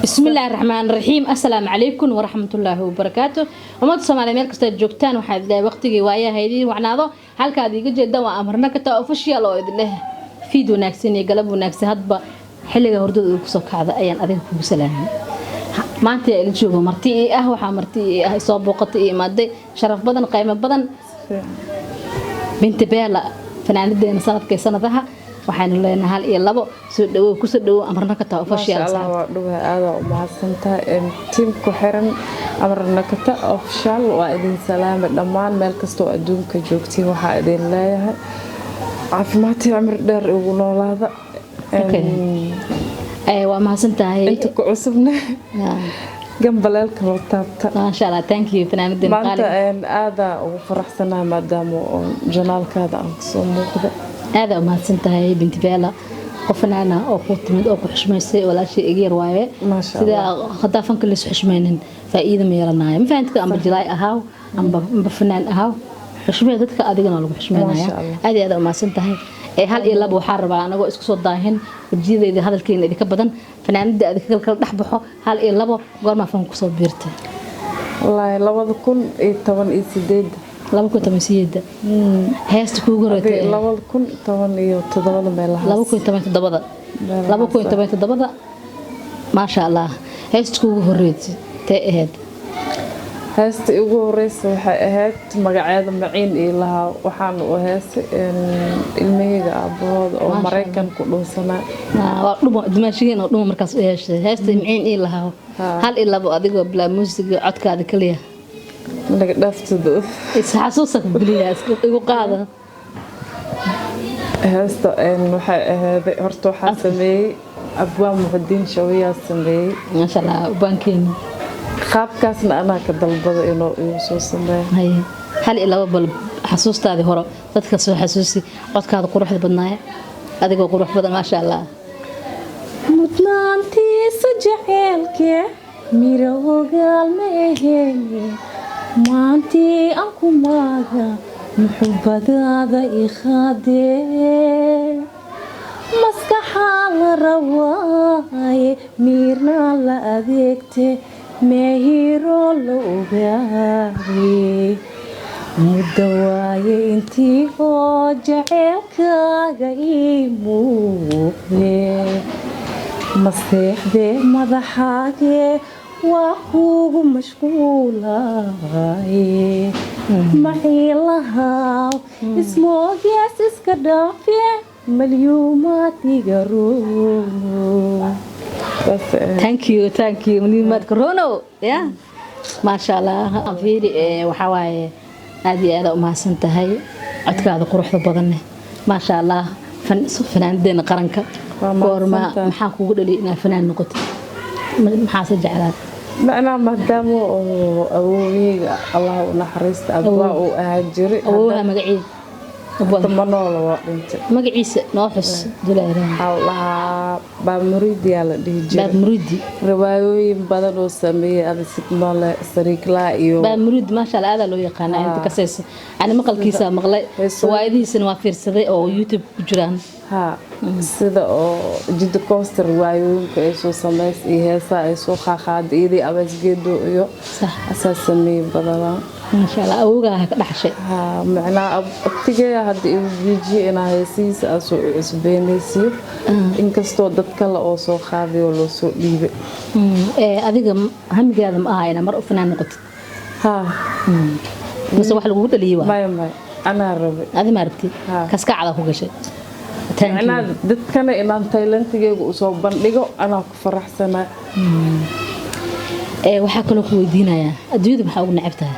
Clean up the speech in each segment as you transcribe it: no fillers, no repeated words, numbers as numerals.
بسم الله الرحمن الرحيم السلام عليكم ورحمة الله وبركاته وما تصمنا ميل كستا جوجتان waxaad leeyahay waqtigii waaya haydii wacnaado halka aad iga jeedaan waa amarna ka taa official oo idin leh fiid wanaagsan iyo galab wanaagsan hadba xilliga hordada uu kusoo kacda ayaan adiga kugu salaamay maanta ay joogo marti ah waxa marti ah soo booqatay imaaday sharaf badan qiimo badan binti beela fanaanideena sanadaha waxaan leenahay hal iyo labo soo dhawow ku soo dhawow amarna ka taa official waa dhuwa aad u mahadsantahay team ku xiran amarna ka taa official waa idin salaam dhamaan meel kasto adduunka joogtiin waxa idin leeyahay caafimaad iyo cimri dheer ugu noolaada waa mahadsantahay inta ku cusubna gambalelka loo taabta ma sha Allah thank you fanaanideena maanta aad ugu faraxsanahay maadaama janaalkaada aan soo muuqdo هذا ما سنتهي بنت بيلا قفنا أو قطمت أو حشميسي ولا شيء غير وايه ما شاء الله إذا خطافن كل حشمين فإذا ما يرنا ما فهمت أم بجلاي أهاو أم بفنان أهاو حشمي ذاتك أدينا لو حشمين هذا ما سنتهي هل إلا أبو حرب أنا أقول إسكو صداهن وجديد إذا هذا الكين إذا كبدن فنان إذا كل نحبحه هل إلا أبو قال ما فهم كسب بيرته والله لو ذكون طبعا إيسيديد laba kun tamasiyada heesta kuugu horeeyay laba kun toban iyo todobada meelaha laba kun toban todobada ma sha Allah heesta kuugu horeeyay tay ahayd heesta ugu horeysay waxay ahayd magaceeda maciin ilaha waxaan u heesay ilmeyga abooda oo Mareykan ku dhunsanaa waa dhumo dimaashigeena oo dhumo markaas u heesay heesta maciin ilaha hal ilaa adigoo bla muusiga codkaada kaliya naga dhaftado isxasuusak biliyaas igu qaada heesta waxay ahayd horta waxa sameeyay abwaan muxadiin shawiya sameeyay ma sha Allah bankiina qaabkaasna ana ka dalbado inuu soo sameeyo hay hal ilaa bal xasuustaadi hore dadka soo xasuusi codkaada quruxda badnaay adigoo qurux badan ma sha Allah mudnaantiisa jaceelke miroogal meeheen maantii aan ku maaga muxubbadaada ikhadee maskaxaa la rawaaye miirna la adeegte meehiro la ogaaye muddo waaye intii oo jaceelkaaga ii muuqdee maseexdee madaxaagee waa kuugu mashquulaye maxii lahaa ismoogaas iska dhaafee malyuumaad iga roono thank you malyuumaad ka roono ya ma sha Allah afiiri waxa waaye aad iyo aad u mahadsan tahay codkaada quruxda badan ma sha Allah fanaandeena qaranka goorma maxaa kugu dhali inaad fanaan noqoto maxaa jeclaad macna maadaama oo awooyga Allah u naxariista abwaa uu ahaajiri awooha magaciisa tamanoola waa dhintay magaciisa noo xus duleeraan Allah baamuridi la dhihi jiray baamuridi riwaayooyin badan oo sameeyay adigmale sariikla iyo baamuridi ma sha Allah aad loo yaqaan inta ka sayso ani maqalkiisa maqlay riwaayadiisana waa fiirsaday oo YouTube ku jiraan sida oo jidda coaster riwaayooyinka ay soo sameeyay iyo heesaha ay soo qaaqaaday abasgeedo iyo asaasami badana ma sha Allah awoogaa ka dhaxshay macna abtigeeya hadii uu jiijiyay inaa heesiisa soo isbeenaysiyo inkastoo dad kale oo soo qaadiyo loo soo dhiibay adiga hamigaada ma aha inaad mar u fanaan noqotid mise wax lagu dhaliyo may ana rabay adi ma rabtid kaskacada ku gashay أنا دتكنا إن أنت لنتيجي وصوب بندقو أنا كفرحسنا. وحكنا كويدينا يا أدويد بحاول نعبتها.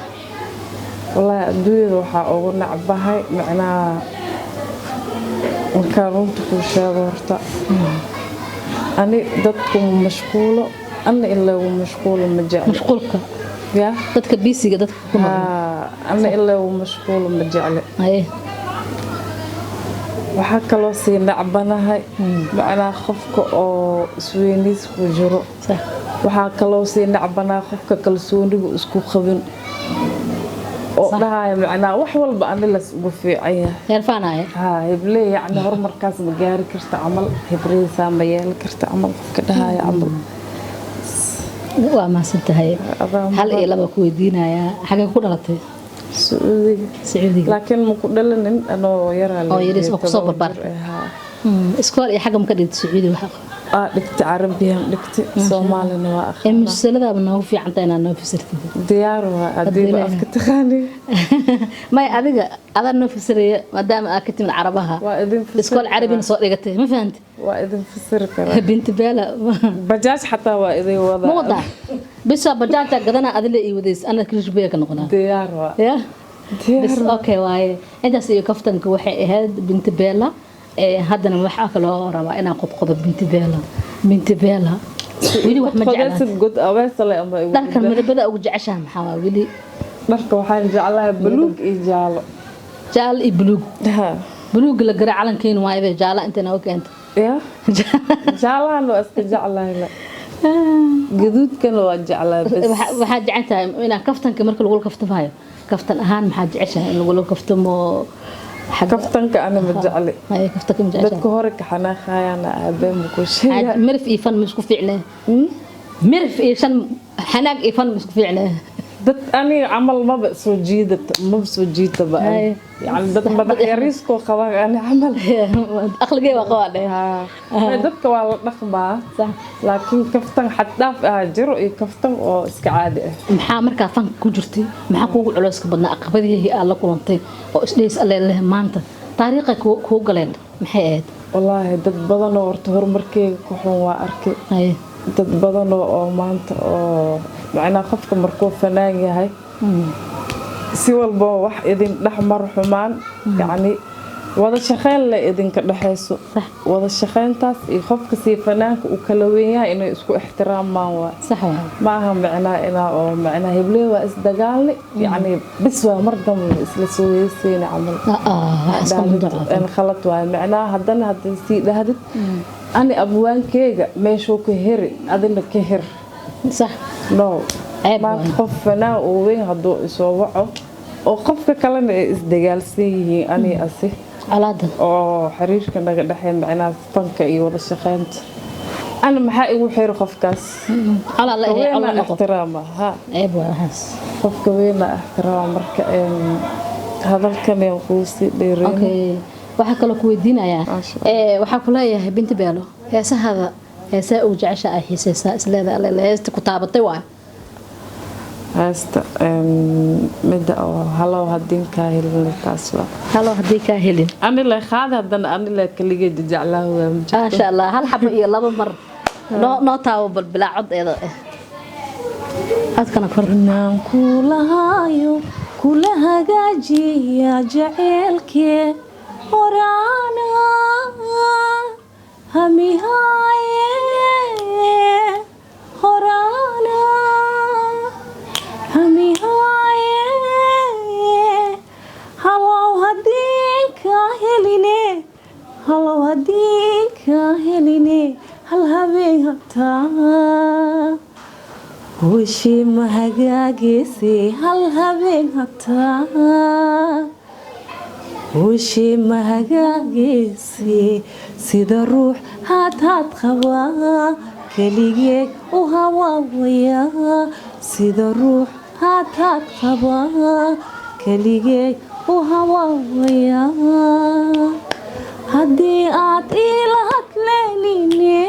والله أدويد وحاول نعبها معنا مكانون تكون شاورتا. أنا دتكم مشغولة أنا إلا ومشغولة مجال. مشغولك. يا. دتك بيسي دتك. أنا إلا ومشغولة مجال. أيه. waxaa kaloo sii nacbanahay macnaa qofka oo isweyniis ku jiro waxaa kaloo sii nacbanaa qofka kalsooniga isku qabin oo dhahay macnaa wax walba aan la ugu fiicaya heerfaanaya ha heblee yani horumarkaas ma gaari karta amal hebreysa ma yeeli karta amal qofka dhahay amal waa maasantahay hal iyo laba ku weydiinaya xagee ku dhalatay Sacuudiga laakiin ma ku dhalanin anoo yaraa oo yaris ku soo barbar iskool iyo xagam ka dhigtay Sacuudi waxa dhigtay Carabiyan dhigtay Soomaalina waa akhri musalada ma ugu fiican tahay inaan noo fasirtid diyaar waa adiba afka taqaani may adiga adan noo fasiraya maadaama aad ka timid Carabaha iskool Carabina soo dhigatay ma fahanti waa idin fasir karaa binti beela bajaaj xataa waa idin wada ma wada bisa bajaajta gadana adile ii wadays ana kirishbay ka noqonaa diyaar waa ya bas okay waaye intaas iyo kaftanka waxay ahayd binti beela haddana waxa kale oo rabaa inaan qodqodo binti beela wili wax ma jeclaan god aweesale ama dharkan midabada ugu jeceshahay maxaa wili dharka waxaan jeclahay buluug iyo jaalo iyo buluug buluug la garaa calankeena waaye jaalo intana oo keenta ya jaalahan waa iska jeclahay gaduudkan waa jeclahay bas waxa jecantahay inaan kaftanka marka lagu kaftamayo kaftan ahaan maxaa jeceshahay in lagu kaftamo kaftanka ana ma jecli ay kaftanka ma jecli dadku hore ka xanaaqayana aabeen ku sheegay mirf iyo fan isku fiicnaa mirf iyo shan xanaaq iyo fan isku fiicnaa dad ani amal ma soo jiidata ba yani dad madax yariisko qaba ani amal aqligay waa qawaday dadka waa la dhaqmaa laakiin kaftan xad dhaaf jiro iyo kaftan oo iska caadi ah maxaa marka fan ku jirtay maxaa kuugu culeyska badnaa aqbadihii aad la kulantay oo isdheys alle maanta taariikha ku galeen maxay ahayd wallaahi dad badan oo horta horumarkeega ku xun waa arkay dad badan oo maanta oo macnaa qofka markuu fanaan yahay si walba wax idin dhaxmar xumaan yani wada shaqeyn la idinka dhaxayso wada shaqeyntaas iyo qofka si fanaanka uu kala weyn yahay inay isku ixtiraamaan waa sax ma aha macnaa inaa oo macnaa heblee waa isdagaalni yani bis waa mar dambe isla soo yeesayna camal aan khalad waay macnaa haddana haddii sii dhahdid ani abwaankeyga meeshuu ka heri adina ka her صح no ما خفنا وين هدو يسوعوا وقفك كلنا إزدجالسي أني أسي علاده أو حريش كنا دحين معنا فنك ولا شخنت أنا محقي وحير قفكاس على الله على احترامه ها أيوة هاس قفك وين احترام مرك هذا الكلام يقولي ديرين أوكي waxaa kale ku weydiinaya waxaa ku leeyahay binti beelo heesahada heesa uu jecesha ay xiiseysaa isleeda alle heesta ku taabatay waa heesta midda oo halo hadin ka helin taas waa halo hadii ka helin ani la qaada hadan ani la kaligeed jeclaa waa ma sha Allah hal xabo iyo laba mar noo taabo bal bilaa cod eedo adkana kornaan ku lahaayo kula hagaajiya jaceelkee Orana hamihaye Orana hamihaye Hello hadinka heline Hello hadinka heline hal habeen hata Wishi mahagagisi hal habeen hata وشي مهاجيسي سيدا روح هات خوا كليك وهوا ويا سيدا روح هات خوا كليك وهوا ويا هدي إلى هتليني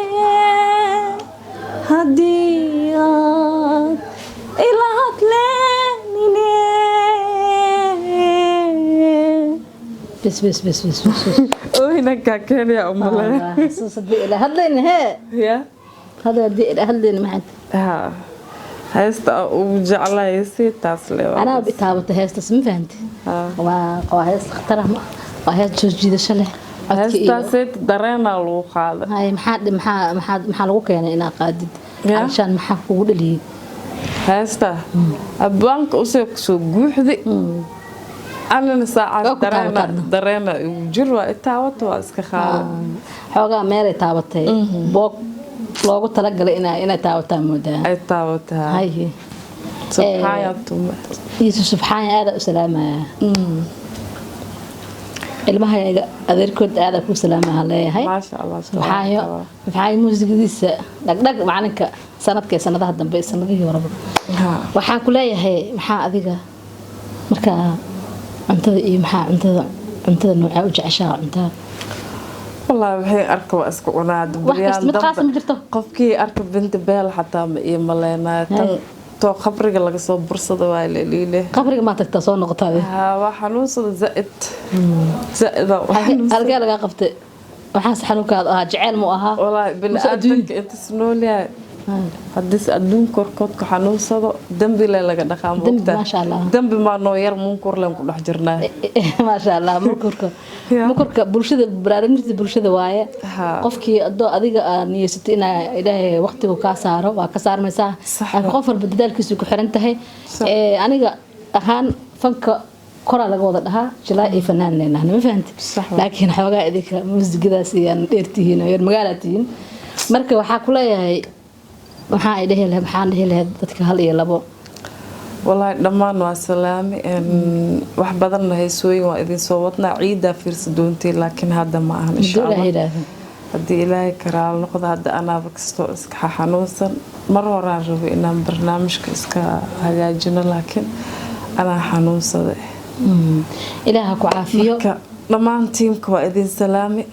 هدي إلى هتليني بس وينك كان يا ام الله صدق له هذلين هي يا هذا دي هذلين ما ها هستا وجعلها يسي تاسلي انا بتابت هستا سم فهمتي وهاس اخترها وهاس جوجيدشه له هستا سيت dareena lagu qaado hay maxaa lagu keenay ina qaadid عشان maxaa kugu dhaliyay hasta abwaanka u soo guuxdi أنا ساعات درينا جروا التعوت واسكخال حوجا ميري تعوتي بوك لوجو تلقى إنا تعوتها مودا التعوتها هاي subxaanatuma يوسف سبحان هذا سلامة المها أذكرت هذا كل سلامة عليه هاي ما شاء الله سبحان موسيقى ديس دق معنك سنة هذا دم بس سنة ذي ورا وحان كلها هي محا أذيك مركا أنت إيه محا أنت نوع أوج عشاء أنت والله وحي أركب أسكو وناد بريان دم قفكي أركب بنت بال حتى إيه ملينا تو خبرك laga soo bursado waa leelile qabriga ma tagta soo noqotay waa xanuunsada zaid alga laga qabtay waxaas xanuunkaad ah jecel mu aha wallahi bil aadka inta snoolya hadis adduun korkood ka xanuunsado dambi laga dhaqaa moogta ma sha Allah dambi ma noo yar munkor leen ku dhex jirnaa ma sha Allah munkorka bulshada barnaamijka bulshada waaye qofkii adiga niyeysatay in ilaahay waqtigu ka saaro waa ka saarmaysaa qof walba dadaalkiisu ku xiran tahay aniga ahaan fanka kora laga wada dhahaa jilaa iyo fanaan leenahay ma fahanti laakiin xoogaa idinka muusigidaas iyo dheertihiin oo magaalatiin marka waxa ku leeyahay waxaan dhihi lahayd dadka hal iyo labo والله دمان وسلامي wax badan heesooyin waa idin soo wadnaa ciida fiirsadoontii laakiin hadda ma ahan insha Allah hadii ilaahay karaal noqdo hadda anaaba kasto iska xanuunsan mar horaan rabo inaan barnaamijka iska hagaajino laakiin ana xanuunsaday ilaaha ku caafiyo dhamaan tiimka waa idin salaami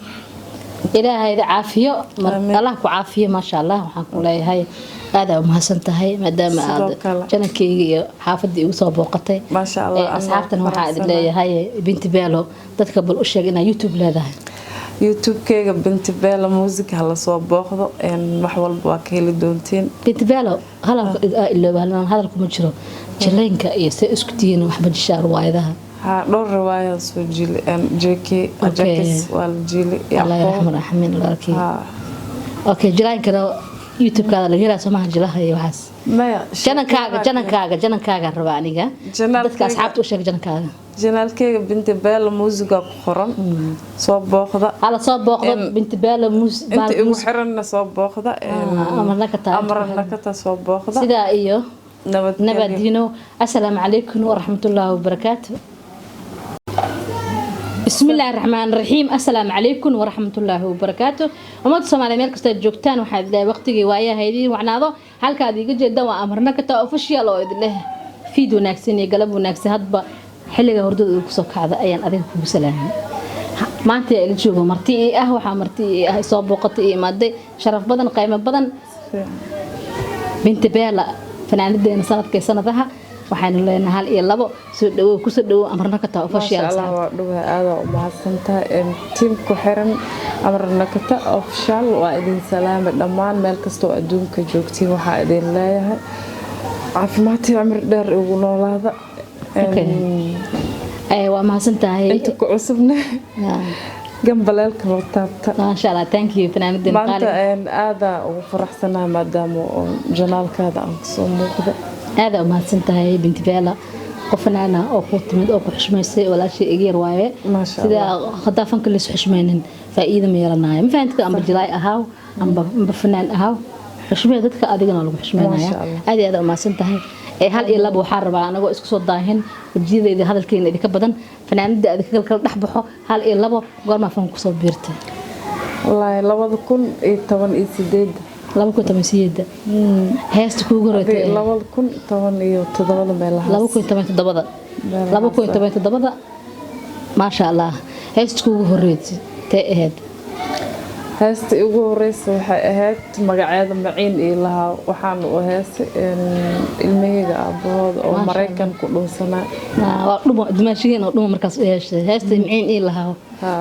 ilaahay caafiyo Allah ku caafiyo ma sha Allah waxaan ku leeyahay هذا ما سنتهي ما دام جنا كي حافظي وصاب وقتي ما شاء الله أصحابتنا واحد اللي هاي بنت بالو تتقبل أشياء إنها يوتيوب لهذا يوتيوب كي بنت بالو موسيقى هلا صوب باخذه إن محول بواكيل دونتين بنت بالو هلا اللي هذا لكم مجرو جلين كأيس اسكتين وحبة الشعر وايدها دور رواية سجل جيكي جاكس والجيل الله يرحمه رحمين الله أكيد أوكي جلين كذا يوتيوب كذا لقينا سماها جلها هي وحاس ما جنن كاغا ربانيغا dadka asxaabta u sheeg janakaaga janaalkeyga binti beel muusiga ku qoran soo booqda hala soo booqda binti beel muusiga inta ugu xiranna soo booqda amarna ka taa soo booqda sida iyo nabadino assalaamu alaykum wa rahmatullahi wa barakatuh بسم الله الرحمن الرحيم السلام عليكم ورحمة الله وبركاته ومد سومالي ميل كستا جوجتان waxaad ilaa waqtigii waaya haydii wacnaado halka aad iga jeedan waa amarna ka taa official oo idin leh feed wanaagsan iyo galab wanaagsan hadba xilliga hordada ku soo kacda ayaan adiga kugu salaamay maanta ay joogo marti waxa marti soo booqatay imaaday sharaf badan qiimo badan binti beela fanaanideena sanadaha waxaan leenahay hal iyo labo soo dhawo ku soo dhawo amarna ka taa official Allah waa dhawaad aad u mahadsantahay team ku xiran amarna ka taa official waa idin salaam dhamaan meel kasto adduunka joogtiin waxa idin leeyahay caafimaad iyo amr dheer ugu noolaada waa mahadsantahay inta ku cusubna gambalelka loo taabta ma sha Allah thank you fanaanideen qaali aad ugu faraxsanahay maadaama janaalkaada aan soo muuqdo هذا ما سنتهي بنت بيلا قفنا أنا أو قط من أو حشميسي ولا شيء غير وايه ما شاء الله إذا خطافن كل حشمينن فإذا ما يرنا ما فهمت أم بجلاي أهاو أم بفنان أهاو حشمي ذاتك أدينا لو حشمينا هذا ما سنتهي هل إلا بو حرب أنا جو إسكو صداهن الجيل إذا هذا الكلام إذا كبدن فنان ده إذا كل نحبحه هل إلا بو قال ما فهم كسب بيرته والله لو ذكون يتوان إيسيد laba kun tamasiyada heesta ku goratay 2017 meelaha 2017 ma sha Allah heesta ku horeeyay tay ahayd heesta ugu horeysay waxay ahayd magaceeda maciin ilaha waxaan u heesay ilmahayga abooda oo Mareykan ku dhunsanaa waa dhumo dimaashigeena dhumo markaas heesta maciin ilaha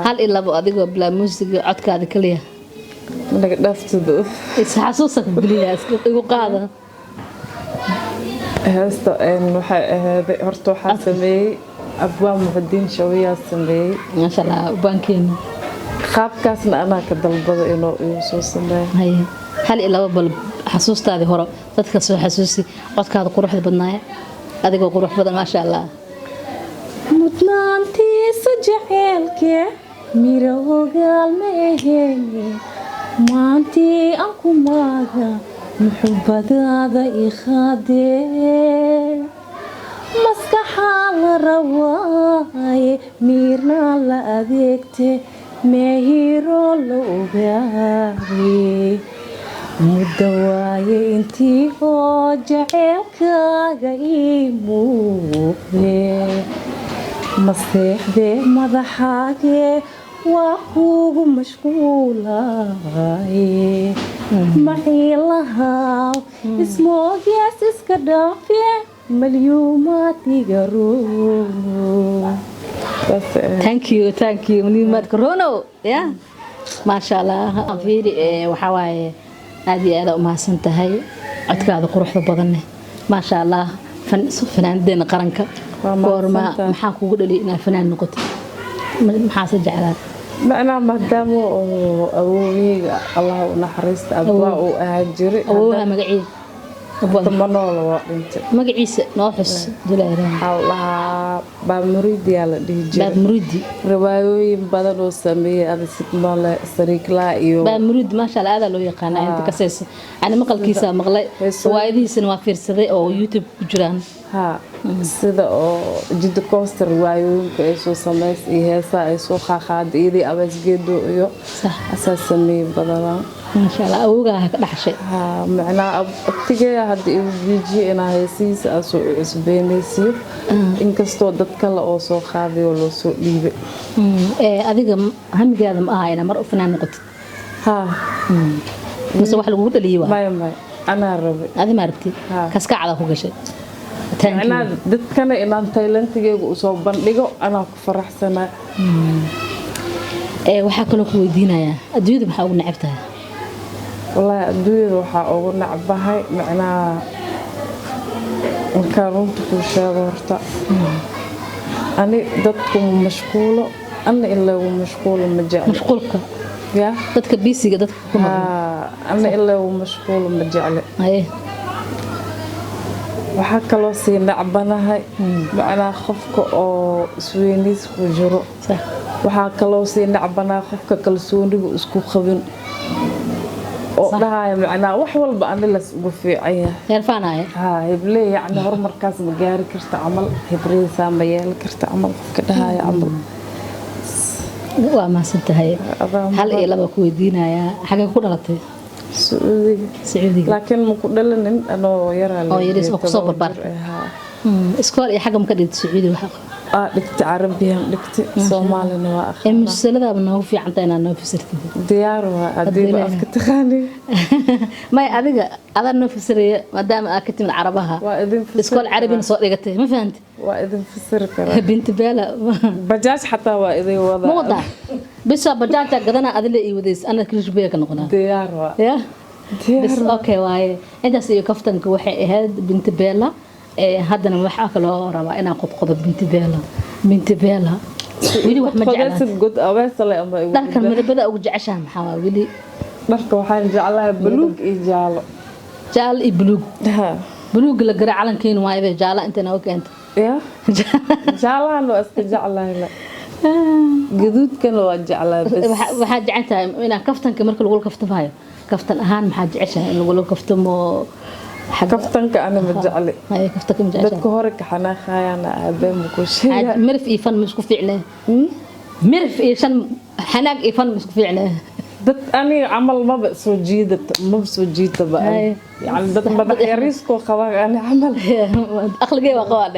hal ilabo adigoo bila muusiga codkaada kaliya naga dhaftado xasuusak biliya igu qaada heesta waxay ahayd horta waxa sameeyay abwaan muxadiin shawiya sameeyay ma sha Allah bankeena qaabkaasna ana ka dalbado inuu soo sameeyo hal ilaa bal xasuustaadi hore dadka soo xasuusi codkaada quruxda badnaaya adigoo qurux badan ma sha Allah mudnaantiisa jaceelkee mirowgal meehee maantii aan ku maaga muxubbadaada i qaadee la rawaaye miirna la adeegte meehiro la ogaaye muddo waaye intii oo jaceylkaaga ii muuqde maseexdee madaxaagee waa kuugu mashquulaaye maxii lahaaw ismoogiyaas iska dhaafe malyuumaad iga roono. thank you malyuumaad karono ya maasha allah fiiri waxaa waaye aad iyo aad u mahadsan tahay codkaada quruxda badan maasha allah fanaanadeena qaranka goorma maxaa kugu dhali inaad fanaan noqotid maxaase jeclaad macnaa maadaama oo awoogayga allah u naxariista abaa uu ahaan jiray awoogaa magaciisa manoola waa dhintay magaciisa noo xus duleeraan waxaa lahaa baamuriidiyaa la dhihi jiray baamuriidi riwaayooyin badan oo sameeyey abisigmale sariiklaa iyo baamuriidi maasha allah aadaa loo yaqaanaa inta kasayso ani maqalkiisa maqlay riwaayadihiisana waa fiirsaday oo youtube ku jiraan sida oo jidda kooster riwaayooyinka ay soo samays iyo heesaa ay soo qaaqaada iyadii abaasgeedo iyo asaa sameeyey badanaa maasha allah awoogaa ka dhaxshay macnaa abtigeeya hadda igu giijiye inaa heesihiisa aa soo cusbeenaysiyo inkastoo dad kale oo soo qaaday oo loo soo dhiibay adiga hamigaada ma aha inaa mar u fanaan noqotid mise wax lagugu dhaliyey waa maya anaa rabay adi ma rabtid kaskacda ku gashay macnaa dadkana inaan taylantigeyga usoo bandhigo anaa ku faraxsanaa waxaa kaloo ku weydiinayaa adduunyada maxaa ugu necab tahay wallaahi adduunyada waxaa ugu necbahay macnaa markaa runta kuu sheego horta ani dadkuma mashquulo ana in lagu mashquulo ma jeclo mashquulka ya dadka biisiga dadka ku ana in lagu mashquulo ma jecle waxaa kaloo sii nacbanahay macnaa qofka oo isweyniis ku jiro waxaa kaloo sii nacbanahay qofka kalsooniga isku qabin oo dhahaya macnaa wax walba ani las ugu fiican yahay hebley yacni horumarkaas ma gaari karta camal hebreysaa ma yeeli karta camal qofka dhahaya camal waa mahadsan tahay hal iyo laba ku weydiinayaa xagee ku dhalatay sacuudiga laakiin ma ku dhalanin anoo yaraa oo yaris oo kusoo barbar iskool iyo xagga ma ka dhigtay sacuudi waxa dhigtay carabiyan dhigtay soomaalina waa akhriya musalada noogu fiican tahay inaan noo fasirtid diyaar waa adiga afka taqaani may adiga adan noo fasiraya maadaama aad ka timid carabaha iskool carabina soo dhigatay ma fahantay waa idin fasir karaa binti beela bajaaj xataa waa idin wada ma wada bisa bajaajta gadana adile ii wadays ana kirishbee ka noqonaa diyaar waa ya bas okay waaye intaas iyo kaftanka waxay ahayd binti beela haddana waxaa kaloo rabaa inaan qodqodo binti beela weli wax ma jeclaa dharka midabada ugu jeceshaha maxaa weli dharka waxaan jeclahay buluug iyo jaalo iyo buluug la gara calankeena waaye jaalo intana oo keento ya jaalahan waa iska jeclahay gaduudkan waa jeclahay bas waxaa jeceltahay inaan kaftanka marka lagu kaftamayo kaftan ahaan maxaa jeceshahay in lagu kaftamo kaftanka ana ma jecli dadka hore ka xanaaqayaan aabeen ma ku sheegay mirif iyo fan isku fiicnaa mirif iyo shan xanaaq iyo fan isku fiicnaa dad aniga camal maba soo jiita ba yani dad madax yariisko qabaan ani camal aqligay waa qabaa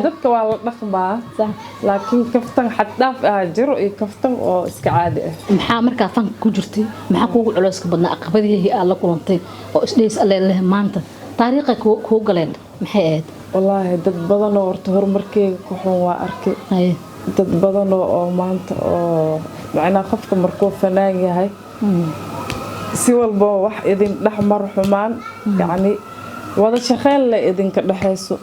dadka waa la dhaqmaa laakiin kaftan xad dhaaf ah jiro iyo kaftan oo iska caadi ah maxaa markaa fanka ku jirtay maxaa kuugu culeyska badnaa aqabadihii aad la kulantay oo isdheys alle maanta taariikha kuu galeen maxay ahayd wallaahi dad badan oo horta horumarkeyga ku xun waa arkay dad badan oo maanta oo macnaa qofka markuu fanaan yahay si walba wax idin dhexmar xumaan yacni wada shaqeyn la idinka dhexayso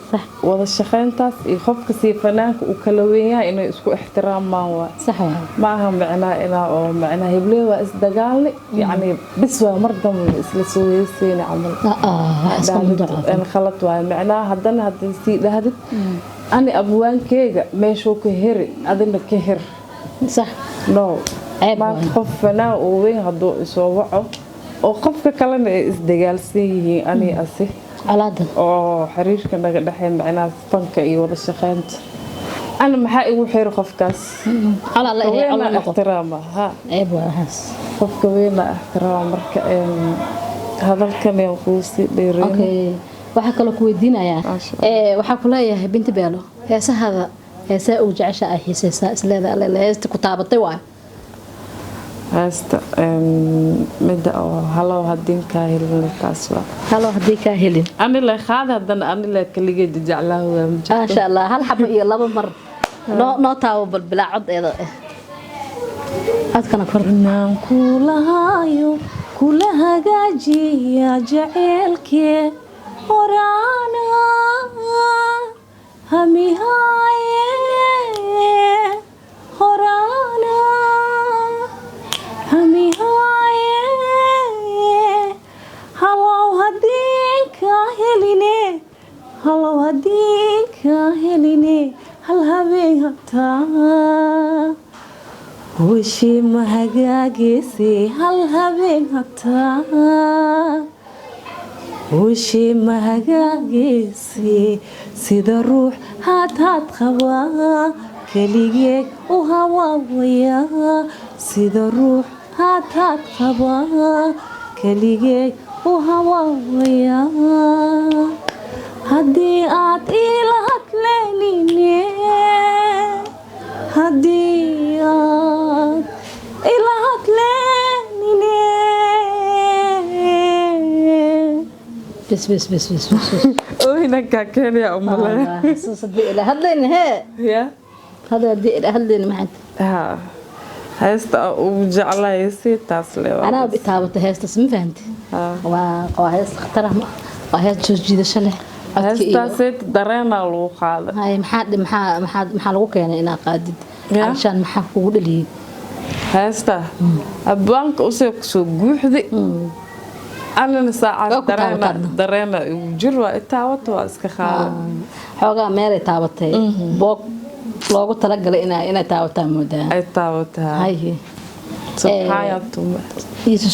wada shaqeyntaas iyo qofka sii fanaanka uu kala weyn yahay inay isku ixtiraamaan waa ma aha macnaa inaa oo macnaa heblee waa isdagaalni yacni bis waa mar dambe isla soo heysayna camal khalad waaye macnaa haddana hadday sii dhahdid ani abwaankeyga meeshuu ka heri adina ka her no maanta qof fanaan oo weyn hadduu isoo waco oo qofka kalena ay isdagaalsan yihiin ani asi colaada oo xiriirka naga dhexeyn macnaha fanka iyo wada shaqeynta ana maxaa igu xiri qofkaas cala la ee cala noqo ixtiraama ha eeb waas qofka weyn ixtiraama marka hadalkan ee quusi dheereen okay waxa kale ku weydiinayaa waxa ku leeyahay binti beelo heesahada heesa uu jecesha ay xiisaysaa isleeda alle heesta ku taabatay waa heesta midda oo halo hadin ka helin taas waa halo hadii ka helin ani la qaad hadan ani la kaligeed jeclaa waa ma sha Allah hal xabo iyo laba mar no taawo bal bilaa cod eeda adkana kornaan kulaayo kula hagaajiya jaceelkee horana hamihaye horana hamihaye halo hadinka heline halo hadinka heline hal habeen hataa وشي مهجاجسي هل هبين هتا وشي مهجاجسي سيد الروح هات خوا كليك وهوا ويا سيد الروح هات خوا كليك وهوا ويا هدي إلى هتليني هديات إلى هتليني بس وهناك كان يا أم الله صدق إلى هتليني هي يا هذا دي إلى هتليني معد ها هستا وجعلها يصير تاسلي أنا بتعبت هستا سمي فهمت وهاس اخترع وهاس جوجي شله هستاسيت dareena lagu qaado hay maxaa lagu keenay ina qaadid anshan maxaa kugu dhaliyay hasta abanka u soo guuxdi anana saacad dareena jir waa itaawato waa iska qaado xogaa meel ay taabatay boog loogu talagalay inay taawataa moodaa ay taawataa hay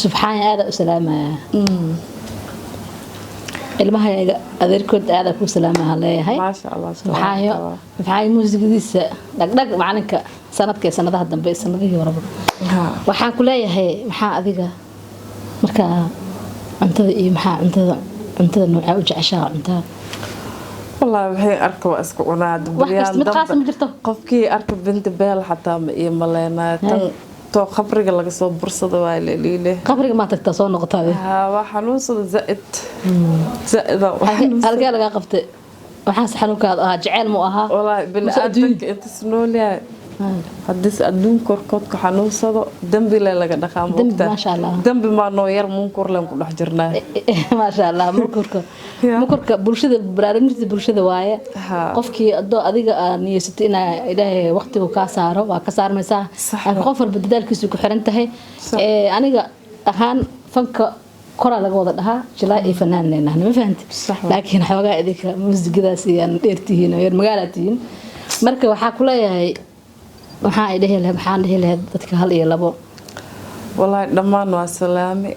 subxaana u salaamaya ilmahayaga adeerkood aad ku salaamaha leeyahay ma sha Allah waxay muusigadiisa dhagdhag macalinka sanadaha dambe sanadihii horeba waxaan ku leeyahay maxaa adiga marka cuntada iyo maxaa cuntada nooca u jeceshaa cuntada wallahi waxay arka waa isku cunaad bariyaad qofkii arka binti beel xataa ma iyo maleynaa tan to qabriga laga soo bursado waa leele qabriga ma tagtaa soo noqotay waa xanuunsada zaid halka laga qabtay waxaas xanuunkaad aha jecel mu aha wallahi bil aadka inta snooliya hadis adduun korkood ka xanuunsado dambi laga dhaqaa moogta dambi ma noo yar munkur leen ku dhex jirnaa ma sha Allah munkurka bulshada barnaamijyada bulshada waaye qofkii adiga niyeysatay ina ilaahay waqtiga ka saaro waa ka saarmaysaa qof walba dadaalkiisu ku xiran tahay aniga ahaan fanka kora laga wada dhahaa jilaa iyo fanaan leenahay ma fahanti laakiin xoogaa idinka muusigadaas iyo dheertihiin oo yar magaalatihiin marka waxa ku leeyahay waxaan dhihi lahayd dadka hal iyo labo wallahi dhammaan waa salaami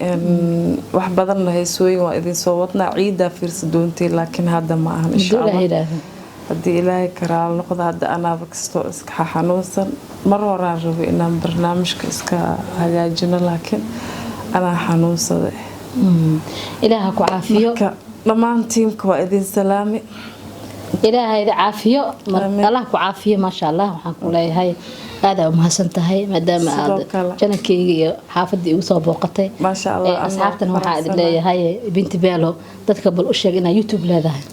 wax badan heesooyin waa idin soo wadnaa ciida fiirsa doontii laakiin hadda ma ahan insha Allah hadii ilaahay karaal noqdo hadda anaaba kasto iska xanuunsan mar horaan rabo inaan barnaamijka iska hagaajino laakiin ana xanuunsaday ilaaha ku caafiyo dhammaan tiimka waa idin salaami ilaahay caafiyo Allah ku caafiyo ma sha Allah waxaan ku leeyahay aad u mahadsan tahay maadaama aad janankeyga iyo xaafadii ugu soo booqatay ma sha Allah asxaabtan waxa aad leeyahay binti beelo dadka bal u sheeg inaa YouTube leedahay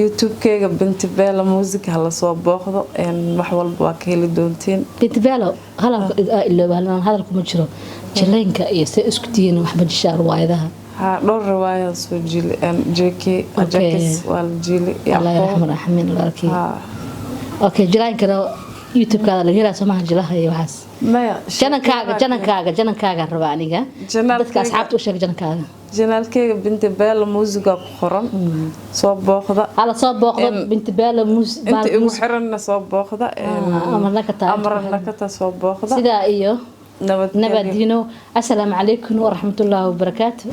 YouTube-keyga binti beelo music hala soo booqdo wax walba waa ka heli doontiin binti beelo hadalku ma jiro jileenka iyo se isku tiina waxba jishaar waayadaha dhowr riwaayad soo jili JK Ajax wal jili Allah yarxamar raxmin laakiin okay jilaankana YouTube-kaada laga helaa Soomaha jilaha iyo waxaas maya janankaaga raba aniga dadka asxaabta u sheeg janaalkeyga binti beelo music ku qoran soo booqda ala soo booqda binti beelo music inta ugu xiranna soo booqda amarna ka soo booqda sida iyo nabadino assalaamu calaykum wa rahmatullaahi wa barakaatuh